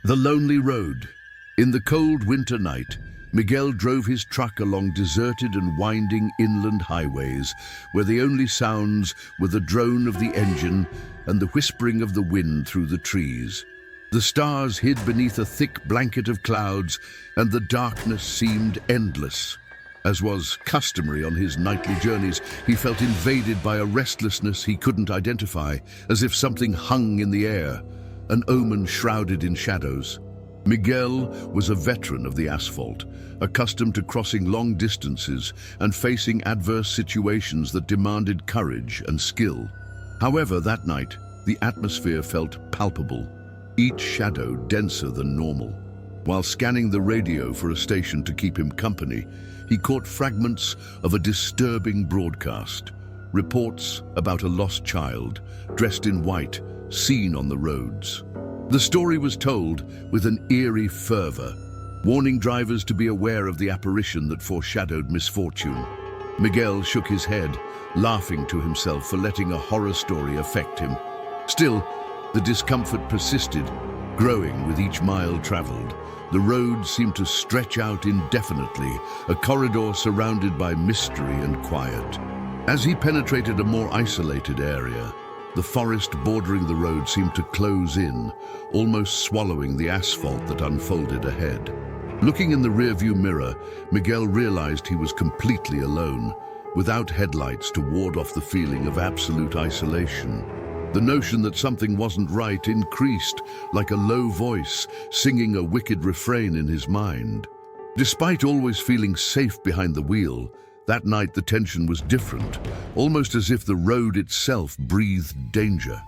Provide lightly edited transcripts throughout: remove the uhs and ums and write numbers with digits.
The Lonely Road. In the cold winter night, Miguel drove his truck along deserted and winding inland highways where the only sounds were the drone of the engine and the whispering of the wind through the trees. The stars hid beneath a thick blanket of clouds, and the darkness seemed endless. As was customary on his nightly journeys, he felt invaded by a restlessness he couldn't identify, as if something hung in the air, an omen shrouded in shadows. Miguel was a veteran of the asphalt, accustomed to crossing long distances and facing adverse situations that demanded courage and skill. However, that night, the atmosphere felt palpable, each shadow denser than normal. While scanning the radio for a station to keep him company, he caught fragments of a disturbing broadcast. Reports about a lost child, dressed in white, seen on the roads. The story was told with an eerie fervor, warning drivers to be aware of the apparition that foreshadowed misfortune. Miguel shook his head, laughing to himself for letting a horror story affect him. Still, the discomfort persisted, growing with each mile traveled. The road seemed to stretch out indefinitely, a corridor surrounded by mystery and quiet. As he penetrated a more isolated area, the forest bordering the road seemed to close in, almost swallowing the asphalt that unfolded ahead. Looking in the rearview mirror, Miguel realized he was completely alone, without headlights to ward off the feeling of absolute isolation. The notion that something wasn't right increased, like a low voice singing a wicked refrain in his mind. Despite always feeling safe behind the wheel, that night the tension was different, almost as if the road itself breathed danger.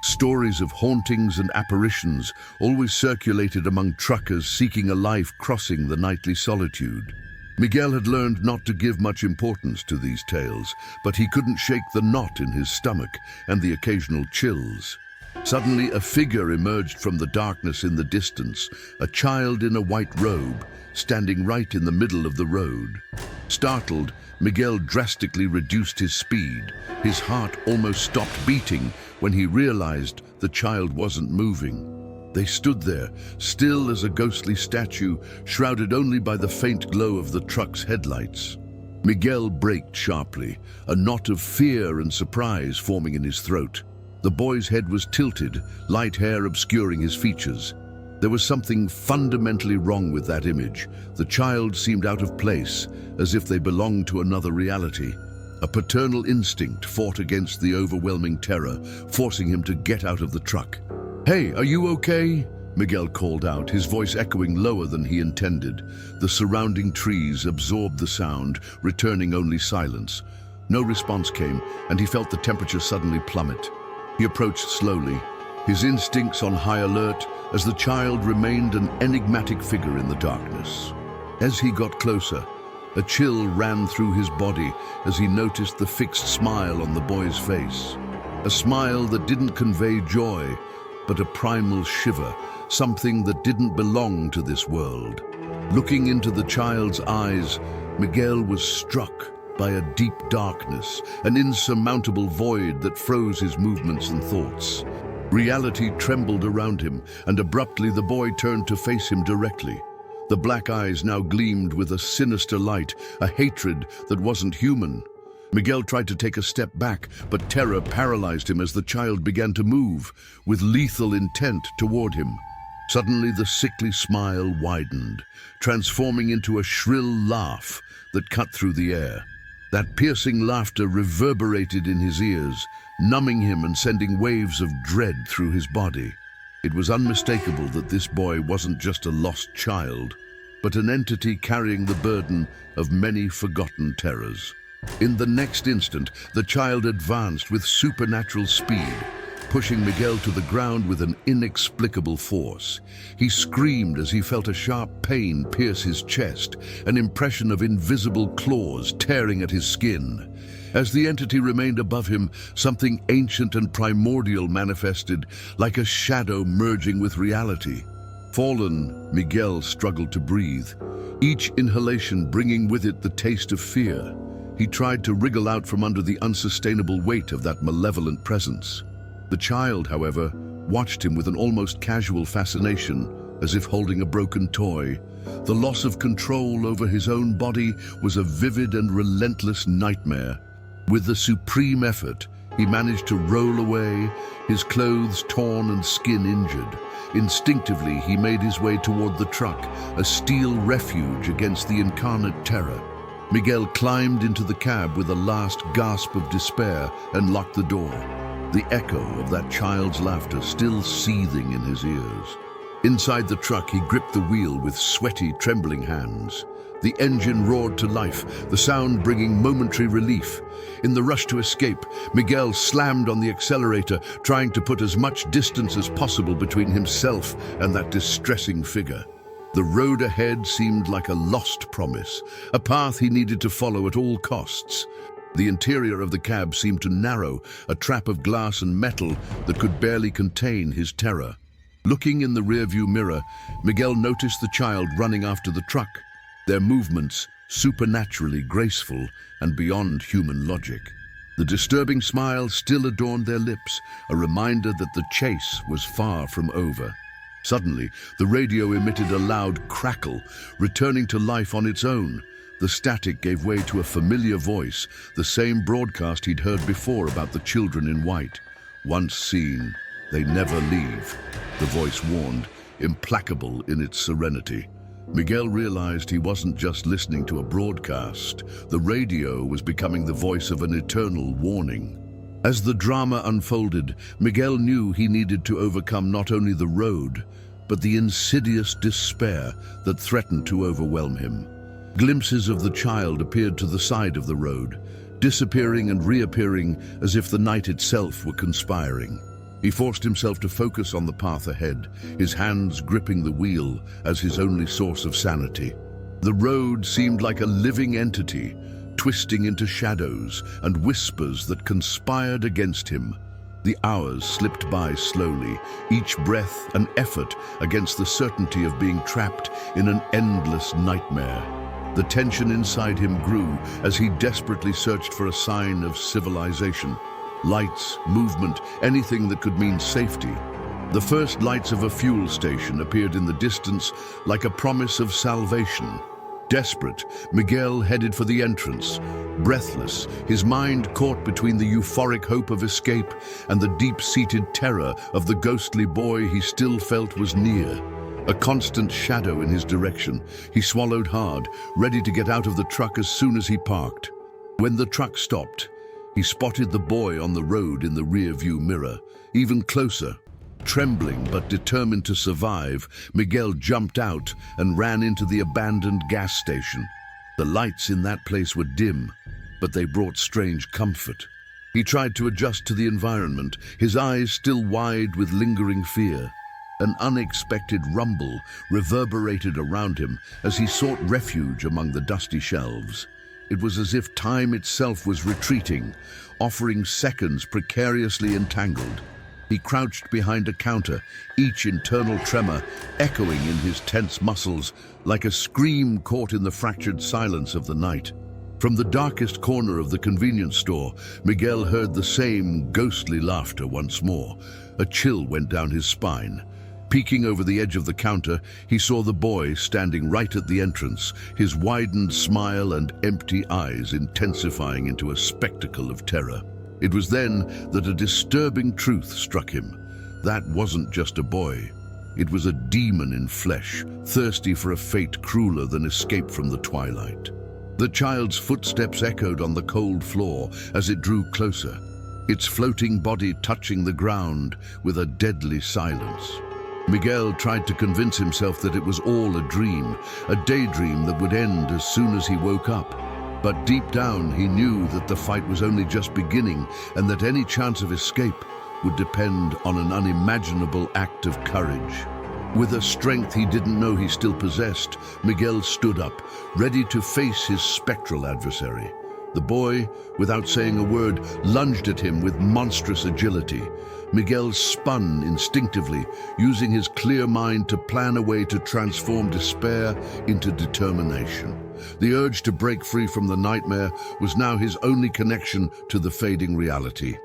Stories of hauntings and apparitions always circulated among truckers seeking a life crossing the nightly solitude. Miguel had learned not to give much importance to these tales, but he couldn't shake the knot in his stomach and the occasional chills. Suddenly, a figure emerged from the darkness in the distance, a child in a white robe, standing right in the middle of the road. Startled, Miguel drastically reduced his speed. His heart almost stopped beating when he realized the child wasn't moving. They stood there, still as a ghostly statue, shrouded only by the faint glow of the truck's headlights. Miguel braked sharply, a knot of fear and surprise forming in his throat. The boy's head was tilted, light hair obscuring his features. There was something fundamentally wrong with that image. The child seemed out of place, as if they belonged to another reality. A paternal instinct fought against the overwhelming terror, forcing him to get out of the truck. "Hey, are you okay?" Miguel called out, his voice echoing lower than he intended. The surrounding trees absorbed the sound, returning only silence. No response came, and he felt the temperature suddenly plummet. He approached slowly, his instincts on high alert, as the child remained an enigmatic figure in the darkness. As he got closer, a chill ran through his body as he noticed the fixed smile on the boy's face. A smile that didn't convey joy, but a primal shiver, something that didn't belong to this world. Looking into the child's eyes, Miguel was struck by a deep darkness, an insurmountable void that froze his movements and thoughts. Reality trembled around him, and abruptly the boy turned to face him directly. The black eyes now gleamed with a sinister light, a hatred that wasn't human. Miguel tried to take a step back, but terror paralyzed him as the child began to move, with lethal intent toward him. Suddenly the sickly smile widened, transforming into a shrill laugh that cut through the air. That piercing laughter reverberated in his ears, numbing him and sending waves of dread through his body. It was unmistakable that this boy wasn't just a lost child, but an entity carrying the burden of many forgotten terrors. In the next instant, the child advanced with supernatural speed, pushing Miguel to the ground with an inexplicable force. He screamed as he felt a sharp pain pierce his chest, an impression of invisible claws tearing at his skin. As the entity remained above him, something ancient and primordial manifested, like a shadow merging with reality. Fallen, Miguel struggled to breathe, each inhalation bringing with it the taste of fear. He tried to wriggle out from under the unsustainable weight of that malevolent presence. The child, however, watched him with an almost casual fascination, as if holding a broken toy. The loss of control over his own body was a vivid and relentless nightmare. With the supreme effort, he managed to roll away, his clothes torn and skin injured. Instinctively, he made his way toward the truck, a steel refuge against the incarnate terror. Miguel climbed into the cab with a last gasp of despair and locked the door, the echo of that child's laughter still seething in his ears. Inside the truck, he gripped the wheel with sweaty, trembling hands. The engine roared to life, the sound bringing momentary relief. In the rush to escape, Miguel slammed on the accelerator, trying to put as much distance as possible between himself and that distressing figure. The road ahead seemed like a lost promise, a path he needed to follow at all costs. The interior of the cab seemed to narrow, a trap of glass and metal that could barely contain his terror. Looking in the rearview mirror, Miguel noticed the child running after the truck, their movements supernaturally graceful and beyond human logic. The disturbing smile still adorned their lips, a reminder that the chase was far from over. Suddenly, the radio emitted a loud crackle, returning to life on its own. The static gave way to a familiar voice, the same broadcast he'd heard before about the children in white. Once seen, they never leave, the voice warned, implacable in its serenity. Miguel realized he wasn't just listening to a broadcast. The radio was becoming the voice of an eternal warning. As the drama unfolded, Miguel knew he needed to overcome not only the road, but the insidious despair that threatened to overwhelm him. Glimpses of the child appeared to the side of the road, disappearing and reappearing as if the night itself were conspiring. He forced himself to focus on the path ahead, his hands gripping the wheel as his only source of sanity. The road seemed like a living entity, twisting into shadows and whispers that conspired against him. The hours slipped by slowly, each breath an effort against the certainty of being trapped in an endless nightmare. The tension inside him grew as he desperately searched for a sign of civilization. Lights, movement, anything that could mean safety. The first lights of a fuel station appeared in the distance like a promise of salvation. Desperate, Miguel headed for the entrance. Breathless, his mind caught between the euphoric hope of escape and the deep-seated terror of the ghostly boy he still felt was near. A constant shadow in his direction, he swallowed hard, ready to get out of the truck as soon as he parked. When the truck stopped, he spotted the boy on the road in the rear-view mirror. Even closer, trembling but determined to survive, Miguel jumped out and ran into the abandoned gas station. The lights in that place were dim, but they brought strange comfort. He tried to adjust to the environment, his eyes still wide with lingering fear. An unexpected rumble reverberated around him as he sought refuge among the dusty shelves. It was as if time itself was retreating, offering seconds precariously entangled. He crouched behind a counter, each internal tremor echoing in his tense muscles like a scream caught in the fractured silence of the night. From the darkest corner of the convenience store, Miguel heard the same ghostly laughter once more. A chill went down his spine. Peeking over the edge of the counter, he saw the boy standing right at the entrance, his widened smile and empty eyes intensifying into a spectacle of terror. It was then that a disturbing truth struck him. That wasn't just a boy. It was a demon in flesh, thirsty for a fate crueler than escape from the twilight. The child's footsteps echoed on the cold floor as it drew closer, its floating body touching the ground with a deadly silence. Miguel tried to convince himself that it was all a dream, a daydream that would end as soon as he woke up. But deep down, he knew that the fight was only just beginning and that any chance of escape would depend on an unimaginable act of courage. With a strength he didn't know he still possessed, Miguel stood up, ready to face his spectral adversary. The boy, without saying a word, lunged at him with monstrous agility. Miguel spun instinctively, using his clear mind to plan a way to transform despair into determination. The urge to break free from the nightmare was now his only connection to the fading reality.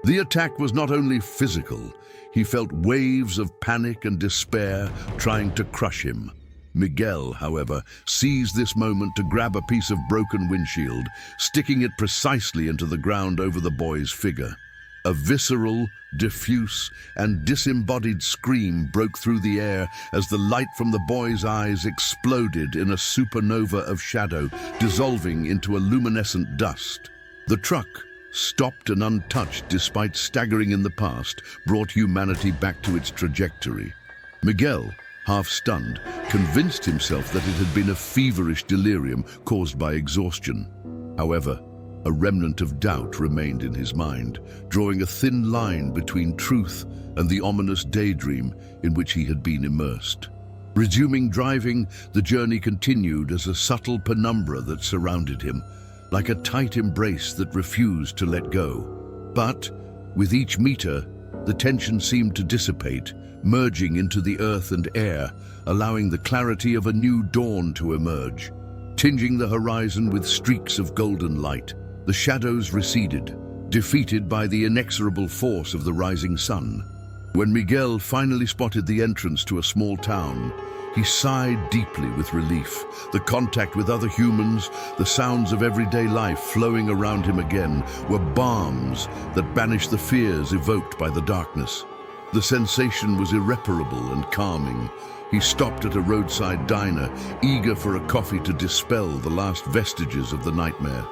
The attack was not only physical, he felt waves of panic and despair trying to crush him. Miguel, however, seized this moment to grab a piece of broken windshield, sticking it precisely into the ground over the boy's figure. A visceral, diffuse, and disembodied scream broke through the air as the light from the boy's eyes exploded in a supernova of shadow, dissolving into a luminescent dust. The truck, stopped and untouched despite staggering in the past, brought humanity back to its trajectory. Miguel, half stunned, convinced himself that it had been a feverish delirium caused by exhaustion. However, a remnant of doubt remained in his mind, drawing a thin line between truth and the ominous daydream in which he had been immersed. Resuming driving, the journey continued as a subtle penumbra that surrounded him, like a tight embrace that refused to let go. But, with each meter, the tension seemed to dissipate, merging into the earth and air, allowing the clarity of a new dawn to emerge. Tinging the horizon with streaks of golden light, the shadows receded, defeated by the inexorable force of the rising sun. When Miguel finally spotted the entrance to a small town, he sighed deeply with relief. The contact with other humans, the sounds of everyday life flowing around him again, were balms that banished the fears evoked by the darkness. The sensation was irreparable and calming. He stopped at a roadside diner, eager for a coffee to dispel the last vestiges of the nightmare.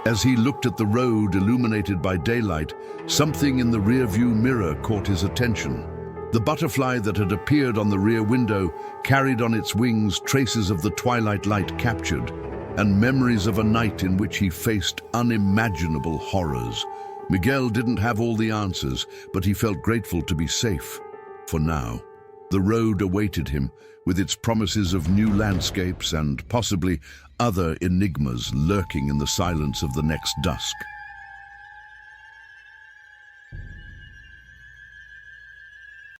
As he looked at the road illuminated by daylight, something in the rearview mirror caught his attention. The butterfly that had appeared on the rear window carried on its wings traces of the twilight light captured, and memories of a night in which he faced unimaginable horrors. Miguel didn't have all the answers, but he felt grateful to be safe. For now, the road awaited him, with its promises of new landscapes and possibly other enigmas lurking in the silence of the next dusk.